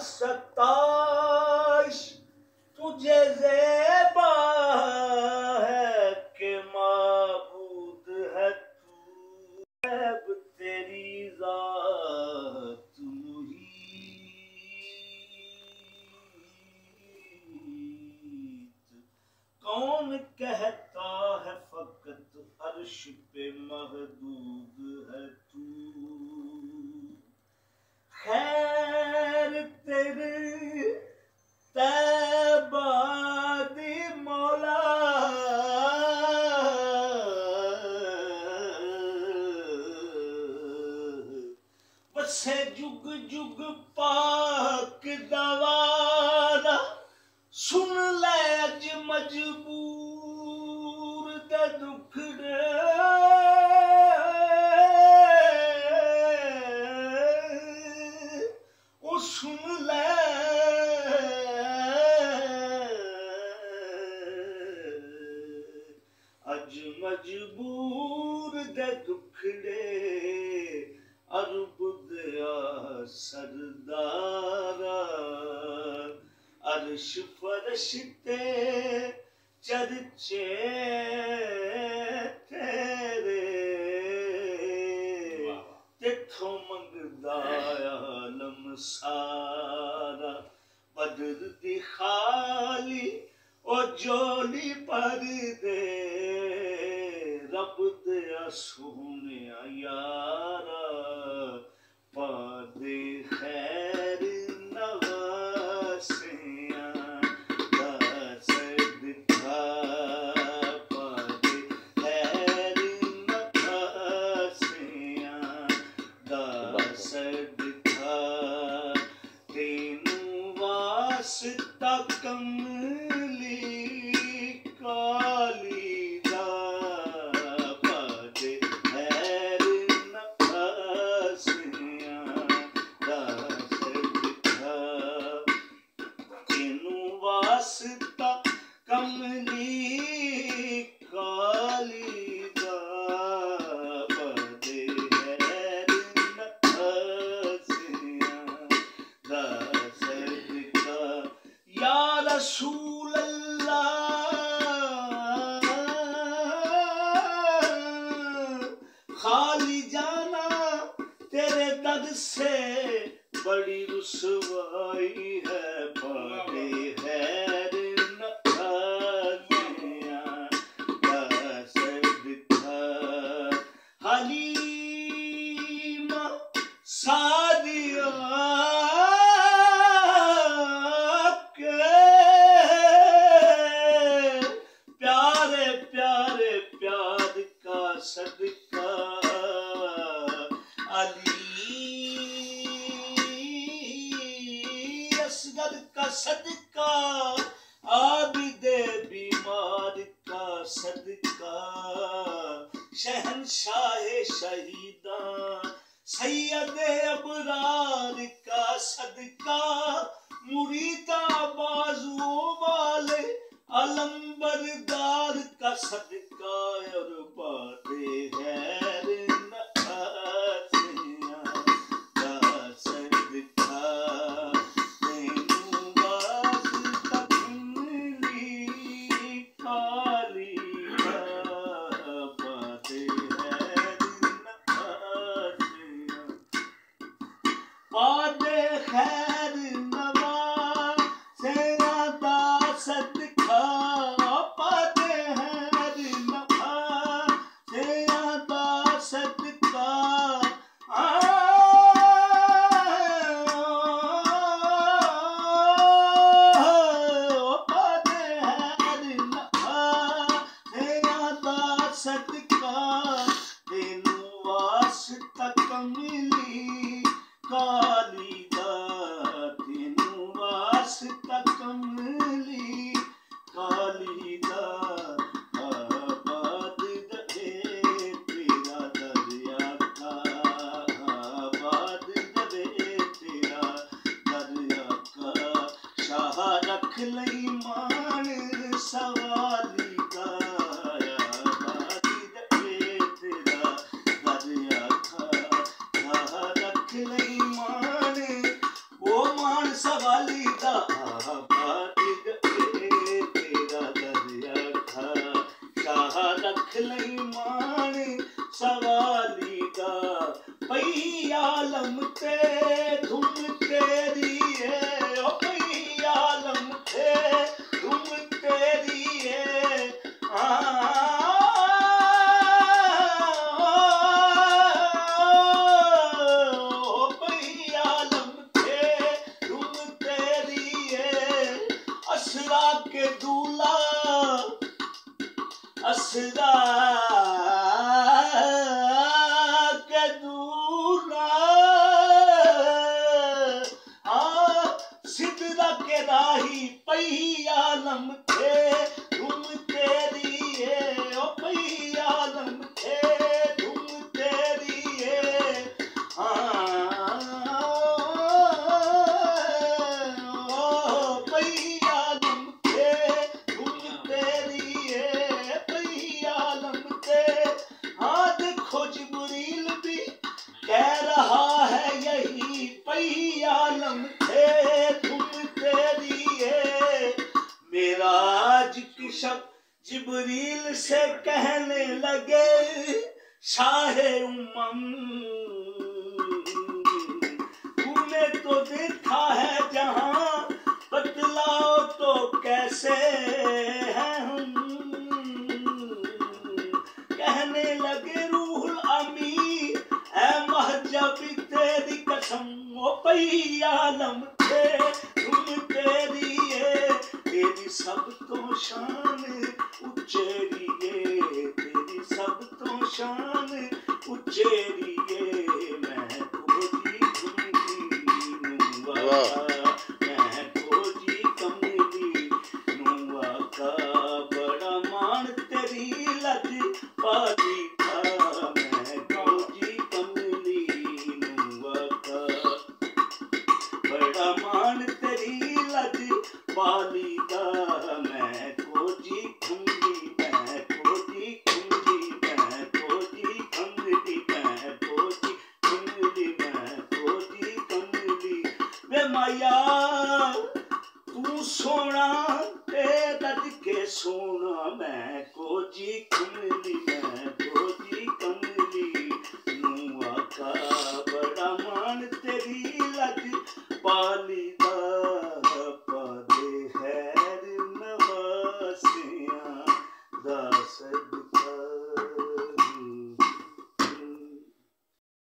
सताइश तुझे ज़ेबा है कि माबूद है तू, ऐब तेरी ज़ात मुहीत। कौन कहता है फकत अर्श पे महदूद है तू, खैर तेरी तैबा दी मौला, बसे जुग जुग पाक दवारा, सुन ले अज मजबूर दे दुखड़े, ओ सुन ले अज मजबूर दे दुखड़े, अरब दया सरदारा, अर्श फरश्ते चर्चे तेरे, तिथों मंगदा आलम सारा, बदर दी खाली ओ जोली पर दे, रब दया सोहणिया यारा, पा दे खैर नवासियां दा सदका, पा दे खैर नवासियां दा सदका, तेनू वास्ता कमली काली दा, पा दे खैर नवासियां दा सदका, तेनू वास्ता कमली काली दा, पा दे खैर नवासियां दा सदका। या रसूल अल्लाह खाली जाना तेरे दर से बड़ी रुसवाई है, पाते खैर नवासियां दा सदका, हलीमा सादिया के प्यारे प्यारे प्यार का सदका, अली असगर का सदका, आबिदे बीमार का सदका, शहंशाह शहीदा सैयदे अबरार का सदका, मुरीदा बाजुओं वाले अलंबरदार का सदका, और बाते खैर नवासियां दा सदका, तेनू वास्ता कमली काली दा, बाते खैर नवासियां, बाते खैर नवासियां दा सदका, बाते खैर नवासियां दा सदका, बाते खैर नवासियां दा सदका, तेनू वास्ता कमली काली दा, तेनू वास्ता कमली काली दा, आबाद दे तेरा दरिया का, आबाद दे तेरा दरिया का, शाह रख लई मान सवाली का, आबाद दे तेरा दरिया का, शाह रख लई मान, ओ मान सब असरा के दूला असरा के दूला सिदरा के राही पई आलम थे धुम तेरी है ओ पई आलम थे धुम तेरी है पई आलम थे धुम तेरी है पई आलम थे। हाँ देखो जिब्रील भी कह रहा है यही पई आलम थे धुम तेरी है। मेराज की शब जिब्रील से कहने लगे शाहे उम्मम तूने तो देखा है जहां बतलाओ तो कैसे हैं हम। कहने लगे रूहुल अमी ऐ महजब तेरी कसम ओ पई आलम थे तुम तेरी है तेरी सब तो शान उच्चेरिए तेरी सब तो शान उच्चेरिए। मैं खोजी कमली नुआ मैं खोजी कमली नुआ का बड़ा मान तेरी लज पाली था। मैं खोजी कमली नुआ का बड़ा मान तेरी लज पाली का। मैं खोजी कमली मैं खोजी कमली मैं खोजी कमली मैं खोजी कमली मैं खोजी कमली। वे माया तू सोना ते रज के सोना मैं खोजी